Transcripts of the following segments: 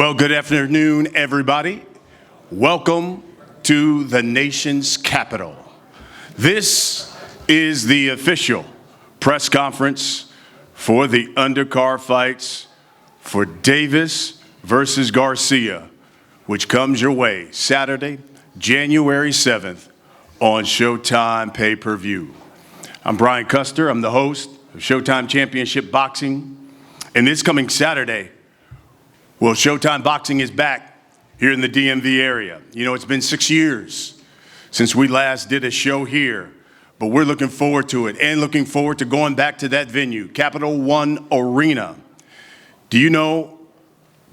Well, good afternoon, everybody. Welcome to the nation's capital. This is the official press conference for the undercard fights for Davis versus Garcia, which comes your way Saturday, January 7th on Showtime pay-per-view. I'm Brian Custer. I'm the host of Showtime Championship Boxing. And this coming Saturday, well, Showtime Boxing is back here in the DMV area. You know, it's been 6 years since we last did a show here, but we're looking forward to it and looking forward to going back to that venue, Capital One Arena. Do you know,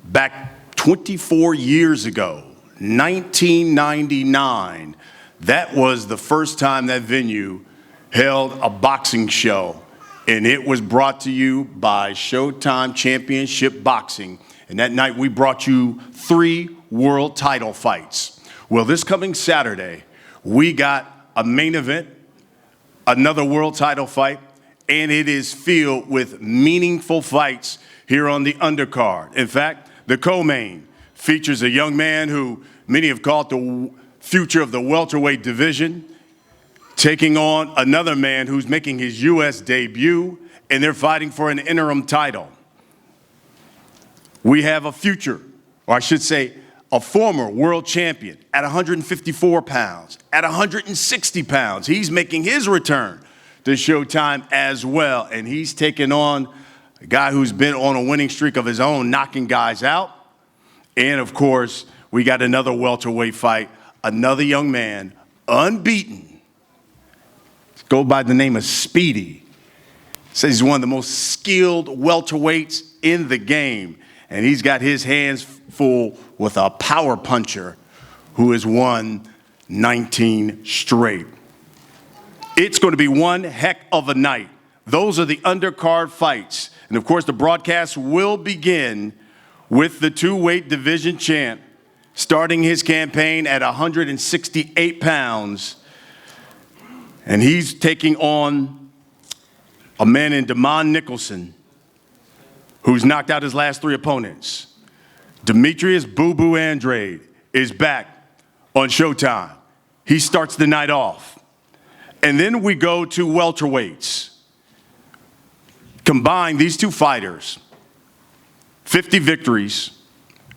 back 24 years ago, 1999, that was the first time that venue held a boxing show, and it was brought to you by Showtime Championship Boxing. And that night, we brought you 3 world title fights. Well, this coming Saturday, we got a main event, another world title fight, and it is filled with meaningful fights here on the undercard. In fact, the co-main features a young man who many have called the future of the welterweight division, taking on another man who's making his U.S. debut, and they're fighting for an interim title. We have a future, or I should say, a former world champion at 154 pounds, at 160 pounds. He's making his return to Showtime as well, and he's taking on a guy who's been on a winning streak of his own, knocking guys out. And, of course, we got another welterweight fight, another young man, unbeaten. Go by the name of Speedy. Says he's one of the most skilled welterweights in the game. And he's got his hands full with a power puncher who has won 19 straight. It's going to be one heck of a night. Those are the undercard fights. And, of course, the broadcast will begin with the two-weight division champ starting his campaign at 168 pounds. And he's taking on a man in Nicholson, who's knocked out his last 3 opponents. Demetrius Boo Boo Andrade is back on Showtime. He starts the night off. And then we go to welterweights. Combine these 2 fighters, 50 victories,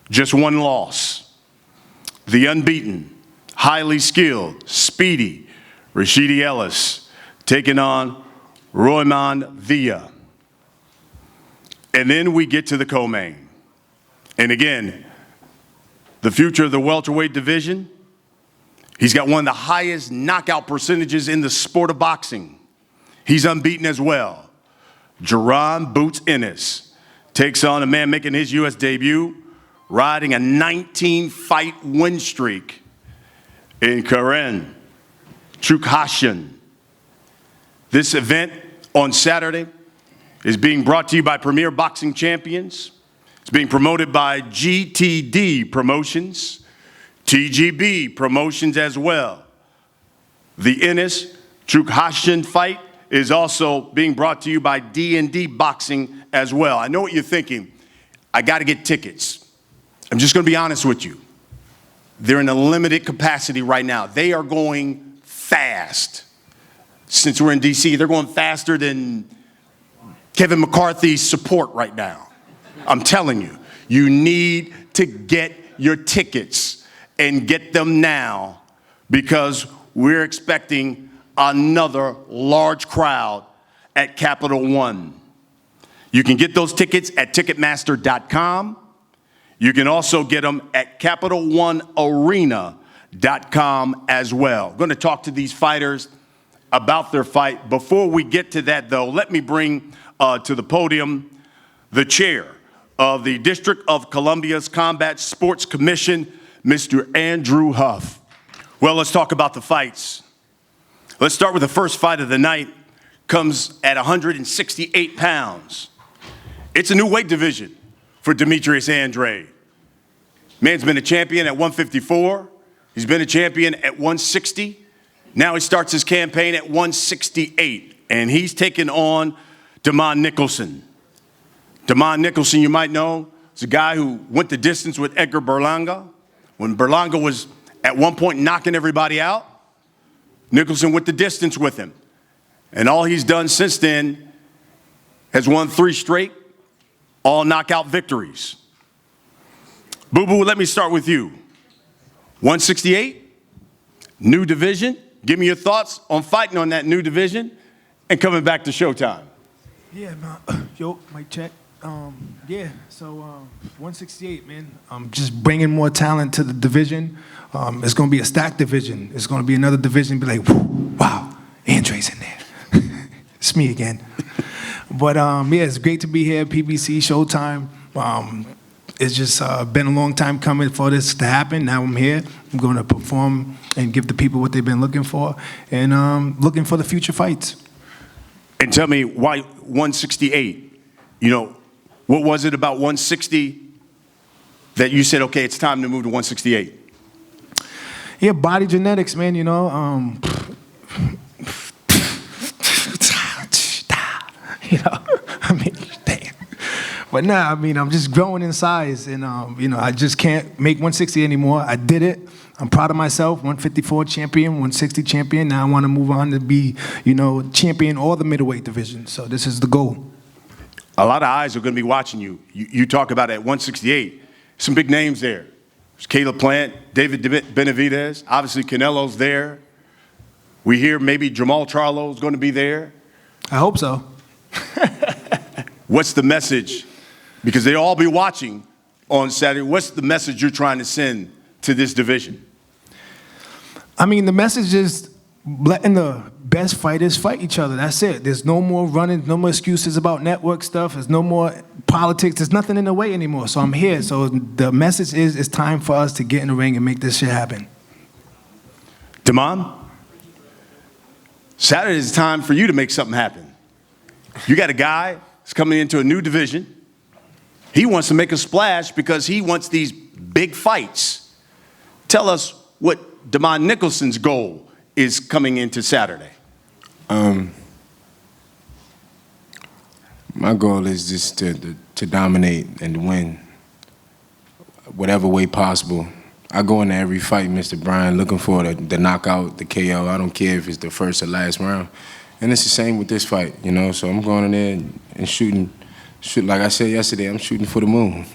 just 1 loss. The unbeaten, highly skilled, speedy Rashidi Ellis taking on Royman Villa. And then we get to the co-main. And again, the future of the welterweight division, he's got one of the highest knockout percentages in the sport of boxing. He's unbeaten as well. Jaron Boots Ennis takes on a man making his U.S. debut, riding a 19-fight win streak in Karen Chukhadzhian. This event on Saturday is being brought to you by Premier Boxing Champions. It's being promoted by GTD Promotions, TGB Promotions as well. The Ennis Chukhadzhian fight is also being brought to you by D&D Boxing as well. I know what you're thinking. I got to get tickets. I'm just going to be honest with you. They're in a limited capacity right now. They are going fast. Since we're in D.C., they're going faster than Kevin McCarthy's support right now. I'm telling you, you need to get your tickets and get them now because we're expecting another large crowd at Capital One. You can get those tickets at Ticketmaster.com. You can also get them at CapitalOneArena.com as well. I'm going to talk to these fighters about their fight. Before we get to that, though, let me bring to the podium the chair of the District of Columbia's Combat Sports Commission, Mr. Andrew Huff. Well, let's talk about the fights. Let's start with the first fight of the night. Comes at 168 pounds. It's a new weight division for Demetrius Andrade. Man's been a champion at 154. He's been a champion at 160. Now he starts his campaign at 168, and he's taking on Nicholson. Nicholson, you might know, is a guy who went the distance with Edgar Berlanga. When Berlanga was at one point knocking everybody out, Nicholson went the distance with him. And all he's done since then has won 3 straight, all knockout victories. Boo Boo, let me start with you. 168, new division. Give me your thoughts on fighting on that new division and coming back to Showtime. Yeah, man. Yo, mic check. Yeah, so 168, man. Just bringing more talent to the division. It's going to be a stacked division. It's going to be another division. Be like, wow, Andrade's in there. It's me again. But yeah, it's great to be here, PBC, Showtime. It's just been a long time coming for this to happen. Now I'm here. I'm going to perform and give the people what they've been looking for, and looking for the future fights. And tell me why 168? You know, what was it about 160 that you said, okay, it's time to move to 168? Yeah, body genetics, man, you know. You know, I mean, damn. But nah, I mean, I'm just growing in size, and you know, I just can't make 160 anymore. I did it. I'm proud of myself. 154 champion, 160 champion. Now I want to move on to be, you know, champion all the middleweight division. So this is the goal. A lot of eyes are going to be watching you. You talk about at 168, some big names there. There's Caleb Plant, David Benavidez, obviously Canelo's there. We hear maybe Jamal Charlo's going to be there. I hope so. What's the message? Because they'll all be watching on Saturday. What's the message you're trying to send to this division? I mean, the message is letting the best fighters fight each other. That's it. There's no more running, no more excuses about network stuff. There's no more politics. There's nothing in the way anymore. So I'm here. So the message is it's time for us to get in the ring and make this shit happen. Damon, Saturday is time for you to make something happen. You got a guy that's coming into a new division. He wants to make a splash because he wants these big fights. Tell us what Damon Nicholson's goal is coming into Saturday. My goal is just to dominate and to win whatever way possible. I go into every fight, Mr. Bryan, looking for the knockout, the KO. I don't care if it's the first or last round. And it's the same with this fight, you know? So I'm going in there and shooting, like I said yesterday, I'm shooting for the moon.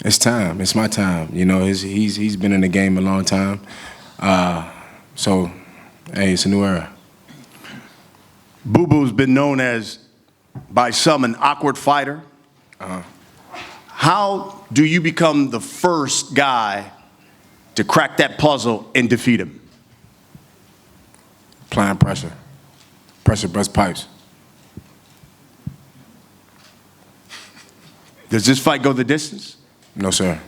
It's time. It's my time. You know, he's been in the game a long time. So, hey, it's a new era. Boo Boo's been known as, by some, an awkward fighter. How do you become the first guy to crack that puzzle and defeat him? Applying pressure. Pressure busts pipes. Does this fight go the distance? No, sir.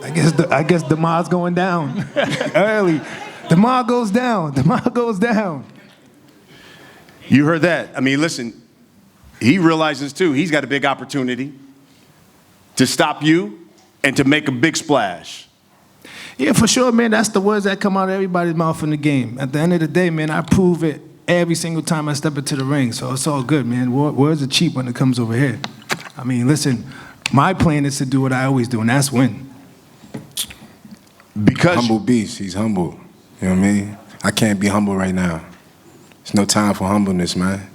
I guess Damar's going down early. Damar goes down. Damar goes down. You heard that. I mean, listen, he realizes, too, he's got a big opportunity to stop you and to make a big splash. Yeah, for sure, man. That's the words that come out of everybody's mouth in the game. At the end of the day, man, I prove it every single time I step into the ring. So it's all good, man. Words are cheap when it comes over here. I mean, listen, my plan is to do what I always do, and that's win. Because humble beast, he's humble. You know what I mean? I can't be humble right now. There's no time for humbleness, man.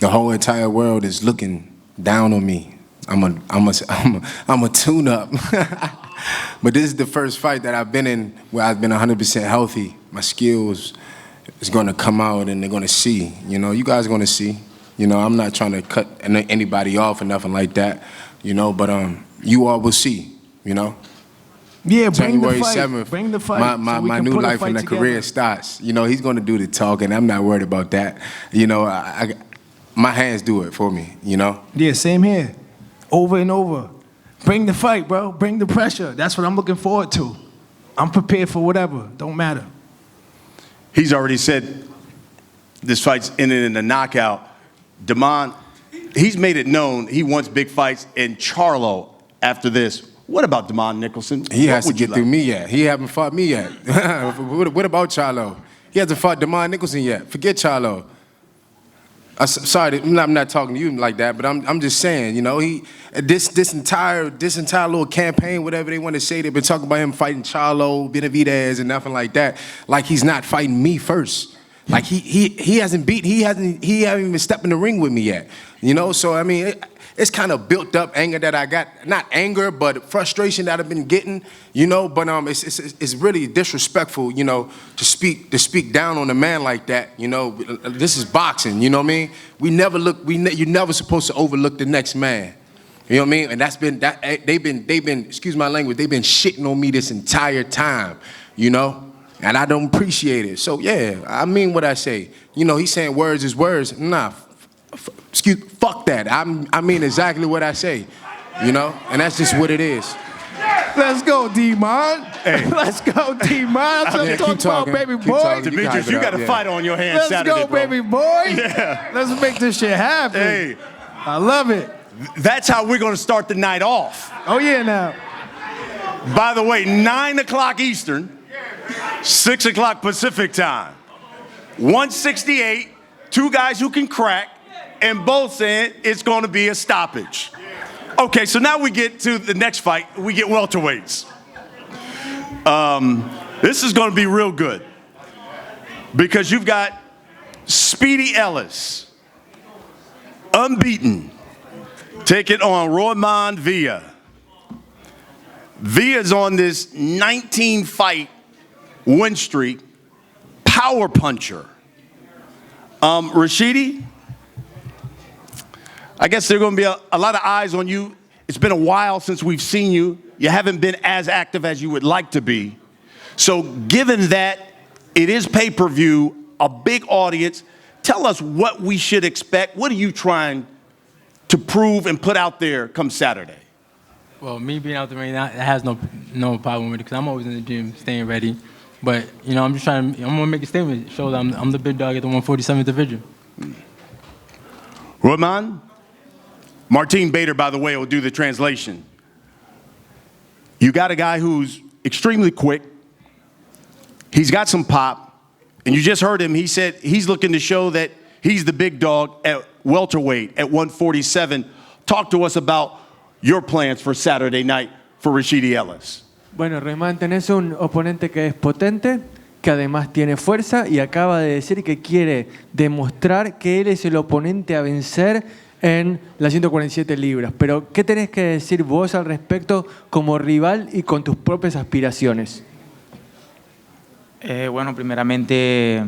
The whole entire world is looking down on me. I'm a tune-up. But this is the first fight that I've been in where I've been 100% healthy. My skills is going to come out and they're going to see. You know, you guys are going to see. You know, I'm not trying to cut anybody off or nothing like that. You know, but you all will see. You know. Yeah, bring January the fight. 7th, Bring the fight. my new life and the career starts. You know, he's going to do the talking. I'm not worried about that. You know, my hands do it for me. You know. Yeah, same here. Over and over. Bring the fight, bro. Bring the pressure. That's what I'm looking forward to. I'm prepared for whatever. Don't matter. he's already said this fight's ended in a knockout. Damon, he's made it known he wants big fights. And Charlo, after this, what about Damon Nicholson? He has to get through me yet. He haven't fought me yet. What about Charlo? He hasn't fought Damon Nicholson yet. Forget Charlo. Sorry, I'm not talking to you like that, but I'm just saying, you know, this entire little campaign, whatever they want to say, they've been talking about him fighting Charlo, Benavidez, and nothing like that. Like he's not fighting me first. Like he hasn't even stepped in the ring with me yet. You know, so I mean, it's kind of built up anger that I got, not anger, but frustration that I've been getting. You know, but it's really disrespectful, you know, to speak down on a man like that. You know, this is boxing. You know what I mean? You're never supposed to overlook the next man. You know what I mean? And they've been, excuse my language, they've been shitting on me this entire time. You know. And I don't appreciate it. So yeah, I mean what I say. You know, he's saying words is words. Nah, fuck that. I mean exactly what I say. You know, and that's just what it is. Let's go, D-Mon. Hey. Let's go, D-Mon. That's what I'm talking about, baby boy. Demetrius, you got a fight on your hands Saturday, Let's go, bro. baby boy. Yeah. Let's make this shit happen. Hey. I love it. That's how we're going to start the night off. Oh, yeah, now. By the way, 9 o'clock Eastern, 6 o'clock Pacific time. 168, two guys who can crack, and both saying it's going to be a stoppage. Okay, so now we get to the next fight. We get welterweights. This is going to be real good because you've got Speedy Ellis, unbeaten, taking on Roman Villa. Villa's on this 19-fight win streak, power puncher. Rashidi, I guess there are going to be a lot of eyes on you. It's been a while since we've seen you. You haven't been as active as you would like to be. So given that it is pay-per-view, a big audience, tell us what we should expect. What are you trying to prove and put out there come Saturday? Well, me being out the ring, that has no problem with it because I'm always in the gym, staying ready. But, you know, I'm going to make a statement, show that I'm the big dog at the 147th division. Roman, Martin Bader, by the way, will do the translation. You got a guy who's extremely quick. He's got some pop. And you just heard him. He said he's looking to show that he's the big dog at welterweight at 147. Talk to us about your plans for Saturday night for Rashidi Ellis. Bueno, Roman, tenés un oponente que es potente, que además tiene fuerza y acaba de decir que quiere demostrar que él es el oponente a vencer en las 147 libras. Pero, ¿qué tenés que decir vos al respecto como rival y con tus propias aspiraciones? Bueno, primeramente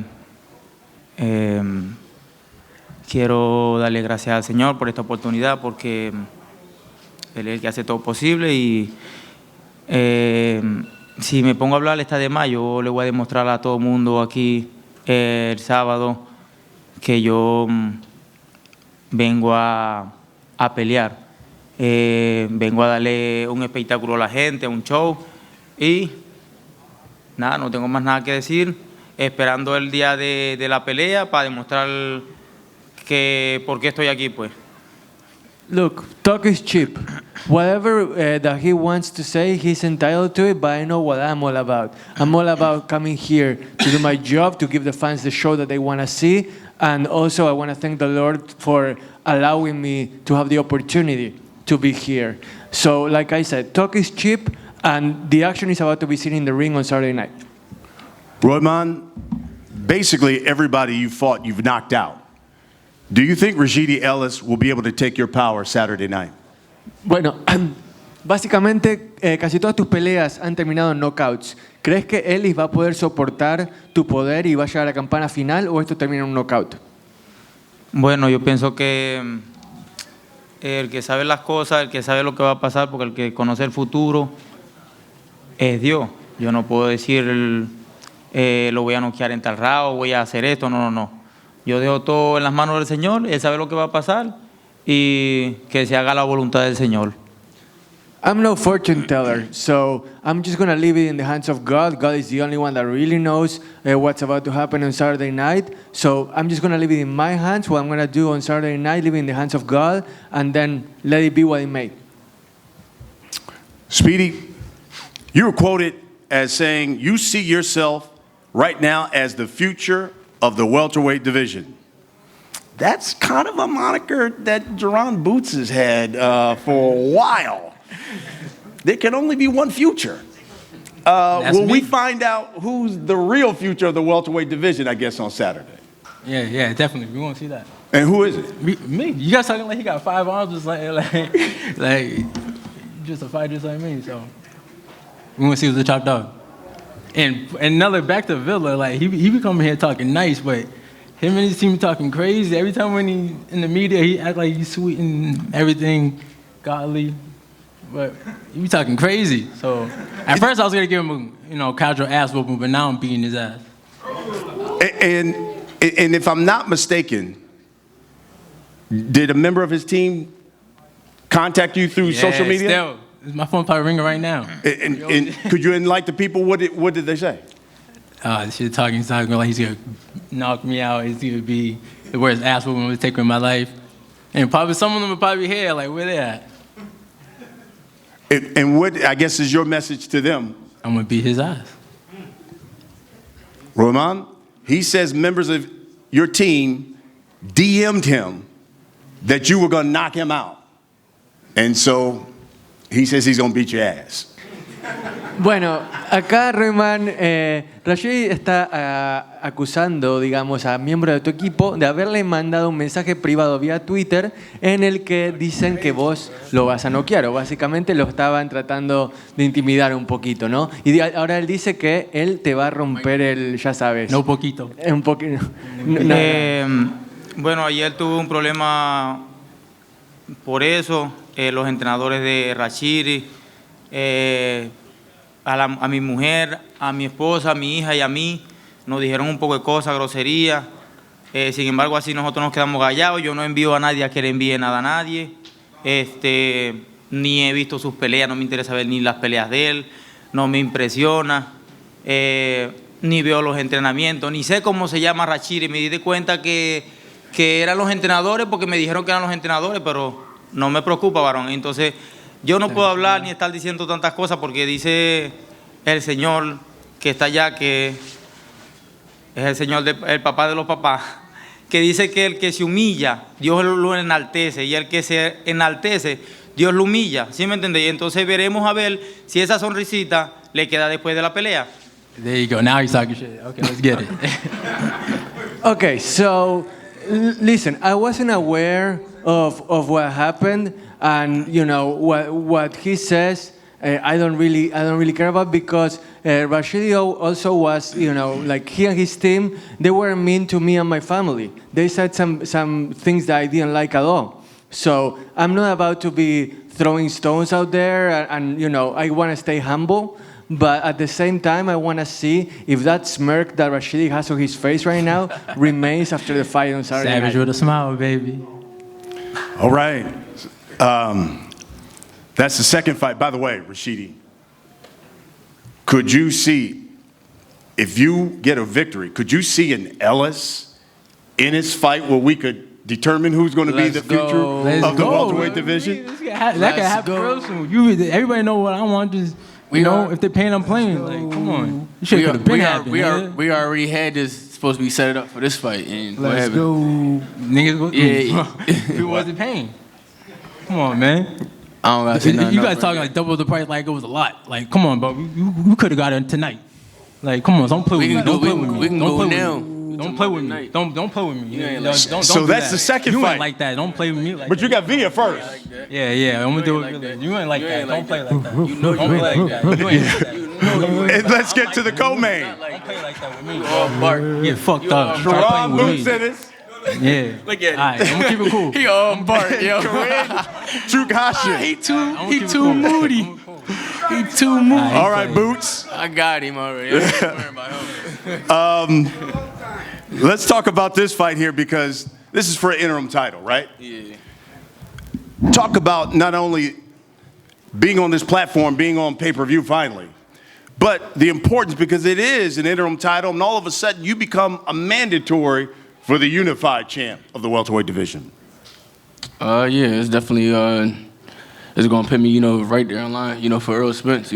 quiero darle gracias al Señor por esta oportunidad porque Él es el que hace todo posible y si me pongo a hablar está de más, yo le voy a demostrar a todo el mundo aquí el sábado que yo vengo a pelear, vengo a darle un espectáculo a la gente, un show y nada, no tengo más nada que decir, esperando el día de la pelea para demostrar que por qué estoy aquí pues. Look, talk is cheap. Whatever that he wants to say, he's entitled to it, but I know what I'm all about. I'm all about coming here to do my job, to give the fans the show that they want to see, and also I want to thank the Lord for allowing me to have the opportunity to be here. So, like I said, talk is cheap, and the action is about to be seen in the ring on Saturday night. Roman, basically everybody you fought, you've knocked out. Do you think Rashidi Ellis will be able to take your power Saturday night? Bueno, básicamente casi todas tus peleas han terminado en knockouts. ¿Crees que Ellis va a poder soportar tu poder y va a llegar a la campana final o esto termina en un knockout? Bueno, yo pienso que el que sabe las cosas, el que sabe lo que va a pasar, porque el que conoce el futuro es Dios. Yo no puedo decir lo voy a noquear en tal round, voy a hacer esto, no. Yo dejo todo en las manos del Señor, Él sabe lo que va a pasar y que se haga la voluntad del Señor. I'm no fortune teller, so I'm just going to leave it in the hands of God. God is the only one that really knows what's about to happen on Saturday night. So I'm just going to leave it in my hands. What I'm going to do on Saturday night, leave it in the hands of God, and then let it be what it may. Speedy, you were quoted as saying you see yourself right now as the future of the welterweight division. that's kind of a moniker that Jaron Boots has had for a while. There can only be one future. Will we find out who's the real future of the welterweight division, I guess, on Saturday? Yeah, definitely. We want to see that. And who is it? Me. You guys talking like he got 5 arms, just like just a fight just like me. So we want to see who's the top dog. And another back to Villa, like he be coming here talking nice, but him and his team talking crazy. Every time when he in the media, he act like he's sweet and everything, godly, but he be talking crazy. So at first I was gonna give him a casual ass whooping, but now I'm beating his ass. And if I'm not mistaken, did a member of his team contact you through social media? Still. My phone's probably ringing right now. And could you enlighten the people? What did they say? He's talking like he's gonna knock me out. He's gonna be the worst ass whooping I'm gonna take in my life. And probably some of them will probably be here, like where they at? And what, I guess, is your message to them? I'm gonna beat his ass. Roman, he says members of your team DM'd him that you were gonna knock him out. And so he says he's gonna beat your ass. Bueno, acá Roman, Rashidi está acusando, digamos, a miembros de tu equipo de haberle mandado un mensaje privado vía Twitter en el que dicen que vos lo vas a noquear, o básicamente lo estaban tratando de intimidar un poquito, ¿no? Y ahora él dice que él te va a romper el, ya sabes. No poquito. Un poquito. Bueno, ayer tuve un problema por eso. Los entrenadores de Rashidi, a mi mujer, a mi esposa, a mi hija y a mí nos dijeron un poco de cosas, groserías. Sin embargo, así nosotros nos quedamos callados. Yo no envío a nadie a que le envíe nada a nadie. Ni he visto sus peleas, no me interesa ver ni las peleas de él, no me impresiona. Ni veo los entrenamientos, ni sé cómo se llama Rashidi. Me di de cuenta que eran los entrenadores porque me dijeron que eran los entrenadores, pero no me preocupa, varón. Entonces, yo no puedo hablar ni estar diciendo tantas cosas porque dice el Señor que está allá, que es el Señor, el papá de los papás, que dice que el que se humilla, Dios lo enaltece, y el que se enaltece, Dios lo humilla. ¿Sí me entendéis? Entonces veremos a ver si esa sonrisita le queda después de la pelea. There you go. Now he's talking shit. Okay, let's get it. Okay, so listen, I wasn't aware of what happened, and what he says. I don't really care about, because Rashidi also was, like he and his team, they were mean to me and my family. They said some things that I didn't like at all. So I'm not about to be throwing stones out there, and I want to stay humble. But at the same time, I want to see if that smirk that Rashidi has on his face right now remains after the fight on Saturday Savage night. with a smile, baby. All right. That's the second fight. By the way, Rashidi, could you see, if you get a victory, could you see an Ellis Ennis fight where we could determine who's going to be the future of the welterweight division? That could happen real soon. Everybody know what I want. Just if they're paying, I'm playing. Like, come on, you should have been happening. We already had this supposed to be set up for this fight, and Let's go. Niggas, Yeah. who wasn't paying? Come on, man. I don't gotta say nothing. You guys talking like double the price, like it was a lot. Like, come on, bro. You could have got it tonight. Like, come on, don't play with me. Don't play with me. We can Don't go play now. with me. Don't play with me. Don't play with me. Don't So do that's that. the second You fight. ain't like that. Don't play with me like But that. you got Villa first. Yeah. I'm gonna do it. that. You ain't like You that. ain't Don't like play that. like that. You know Don't you play ain't like that. You ain't like that. And let's get to the co-main. Don't play like that with me. All bark. Get fucked You up. all Try Ron playing with Boots me. Ennis, Yeah. Look at All right, I'm gonna keep it cool. He all bark, yo. Tukashian. He too I'm gonna keep it too cool. moody. He too moody. All right, Boots. I got him already. I'm not worried about him. Let's talk about this fight here, because this is for an interim title, right? Yeah. Talk about not only being on this platform, being on pay-per-view finally, but the importance, because it is an interim title, and all of a sudden you become a mandatory for the unified champ of the welterweight division. Yeah, it's definitely it's gonna put me, right there in line, for Earl Spence,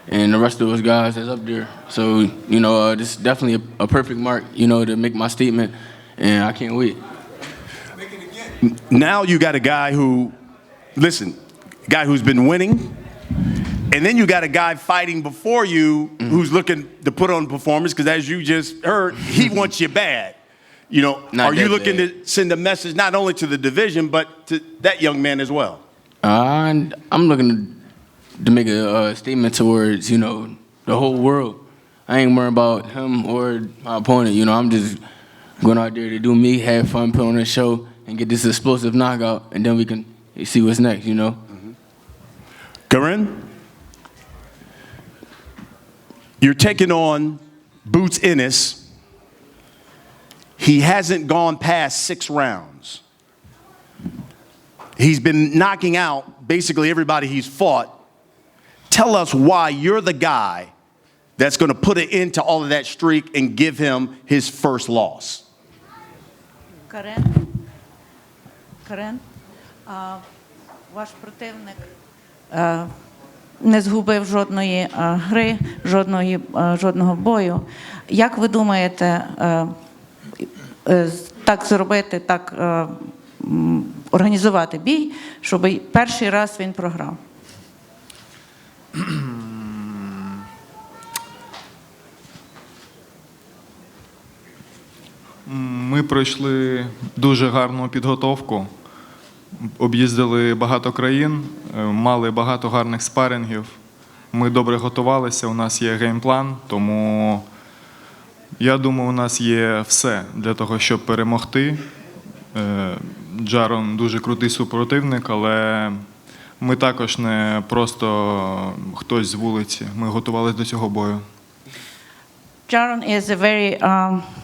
and the rest of those guys that's up there. So, this is definitely a perfect mark, to make my statement, and I can't wait. Now you got a guy who's been winning, and then you got a guy fighting before you who's looking to put on performance, because as you just heard, he wants you bad. You know, Not are you that looking bad. to send a message not only to the division, but to that young man as well? I'm looking to make a statement towards, you know, the whole world. I ain't worried about him or my opponent. You know, I'm just going out there to do me, have fun, put on a show, and get this explosive knockout, and then we can see what's next, you know? Corinne, you're taking on Boots Ennis. He hasn't gone past 6 rounds. He's been knocking out basically everybody he's fought. Tell us why you're the guy that's going to put an end to all of that streak and give him his first loss. Карен, ваш противник не згубив жодної гри, жодного бою. Як ви думаєте, так зробити, так організувати бій, щоб перший раз він програв? Ми пройшли дуже гарну підготовку, об'їздили багато країн, мали багато гарних спарингів. Ми добре готувалися, у нас є геймплан, тому я думаю, у нас є все для того, щоб перемогти. Джарон дуже крутий супротивник, але ми також не просто хтось з вулиці. Ми готувалися до цього бою. Jaron is a very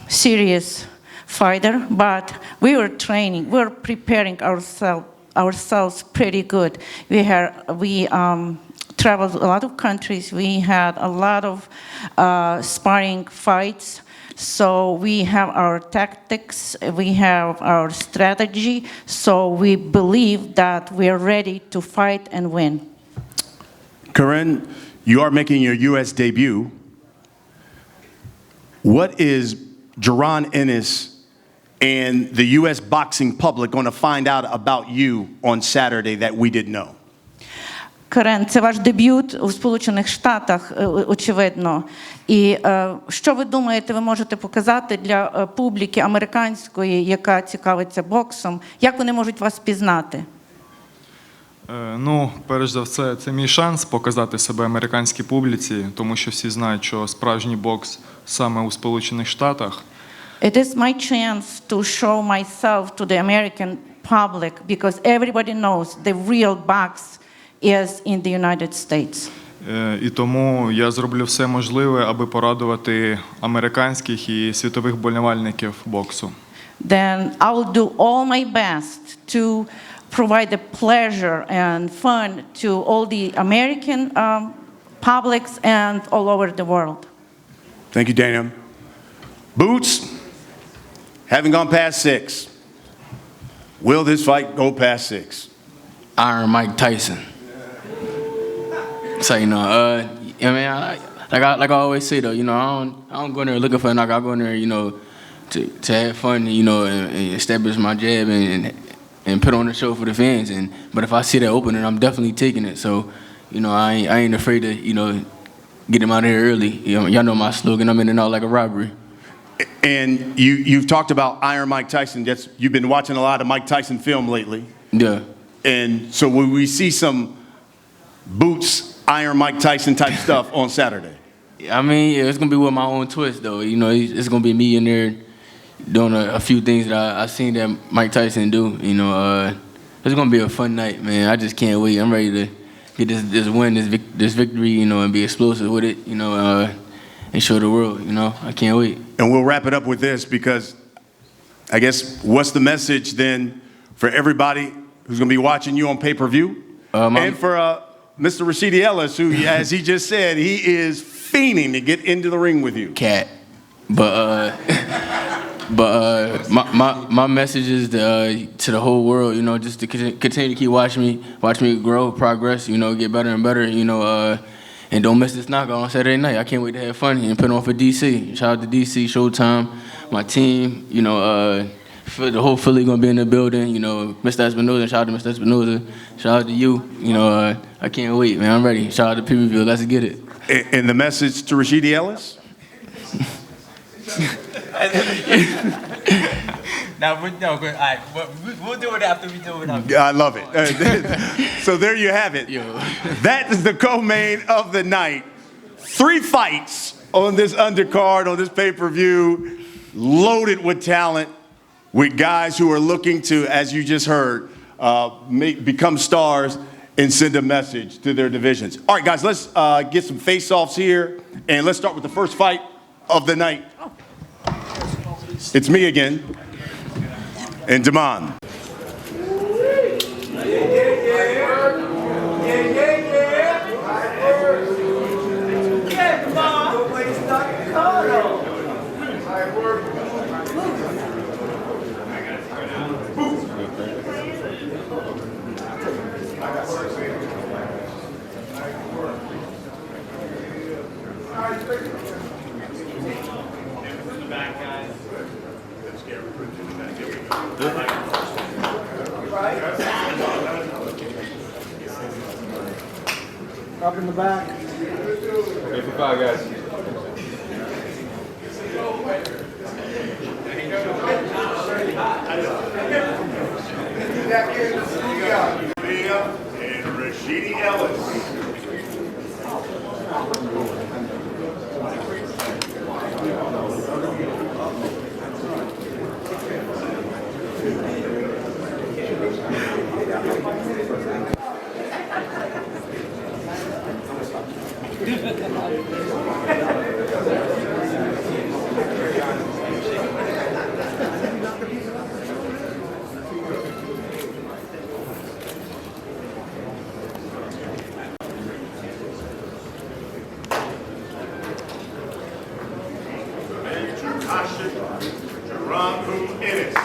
serious fighter, but we were preparing ourselves pretty good. We traveled a lot of countries. We had a lot of sparring fights. So we have our tactics, we have our strategy. So we believe that we are ready to fight and win. Corinne, you are making your U.S. debut. What is Jaron Ennis and the U.S. boxing public going to find out about you on Saturday that we didn't know? Карен, це ваш дебют у Сполучених Штатах, очевидно. І що ви думаєте, ви можете показати для публіки американської, яка цікавиться боксом? Як вони можуть вас пізнати? Ну, перш за все, це мій шанс показати себе американській публіці, тому що всі знають, що справжній бокс саме у Сполучених Штатах. It is my chance to show myself to the American public because everybody knows the real box is in the United States. І тому я зроблю все можливе, аби порадувати американських і світових вболівальників боксу. Then I will do all my best to provide the pleasure and fun to all the American publics and all over the world. Thank you, Dana. Boots, haven't gone past 6. Will this fight go past 6? Iron Mike Tyson. So, you know, I mean, like I always say though, you know, I don't go in there looking for a knockout. I go in there, you know, to have fun, you know, and establish my jab and put on the show for the fans. But if I see that opening, I'm definitely taking it. So, you know, I ain't afraid to, you know, get him out of here early. You know, y'all know my slogan. I'm in and out like a robbery. And you've talked about Iron Mike Tyson. You've been watching a lot of Mike Tyson film lately. Yeah. And so will we see some Boots, Iron Mike Tyson type stuff on Saturday? I mean, yeah, it's going to be with my own twist, though. You know, it's going to be me in there doing a few things that I seen that Mike Tyson do. You know, it's going to be a fun night, man. I just can't wait. I'm ready to get this win, this victory, you know, and be explosive with it, you know, and show the world, you know. I can't wait. And we'll wrap it up with this because I guess what's the message then for everybody who's going to be watching you on pay-per-view? And for Mr. Rashidi Ellis, who, as he just said, he is fiending to get into the ring with you. Cat. But my message is to the whole world, you know, just to continue to keep watching me grow, progress, you know, get better and better, you know, and don't miss this knockout on Saturday night. I can't wait to have fun and put on for DC. Shout out to DC, Showtime, my team, you know, the whole Philly gonna be in the building. You know, Mr. Espinoza, shout out to Mr. Espinoza, shout out to you. You know, I can't wait, man. I'm ready. Shout out to PPV. Let's get it. And the message to Rashidi Ellis? Now, no, good. All right, we'll do it after we do it. I love it. So there you have it. That is the co-main of the night. 3 fights on this undercard, on this pay-per-view, loaded with talent, with guys who are looking to, as you just heard, become stars and send a message to their divisions. All right, guys, let's get some face-offs here, and let's start with the first fight of the night. It's me again, and Damon. Up in the back. Okay, for 5 guys. And Rashidi Ellis. Tukashian, Jaron Ennis.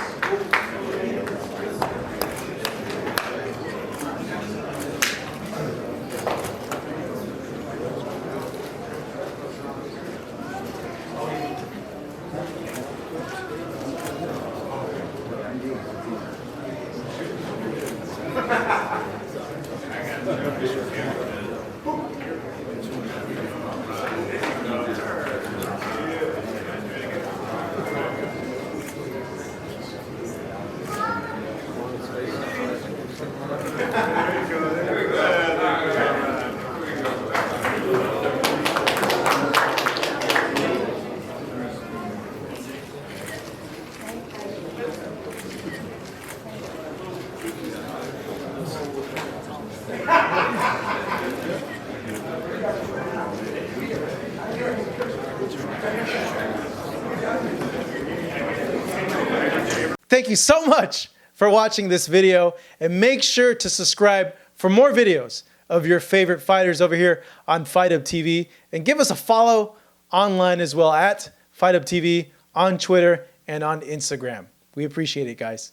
Thank you so much for watching this video, and make sure to subscribe for more videos of your favorite fighters over here on Fight Up TV, and give us a follow online as well at Fight Up TV on Twitter and on Instagram. We appreciate it, guys.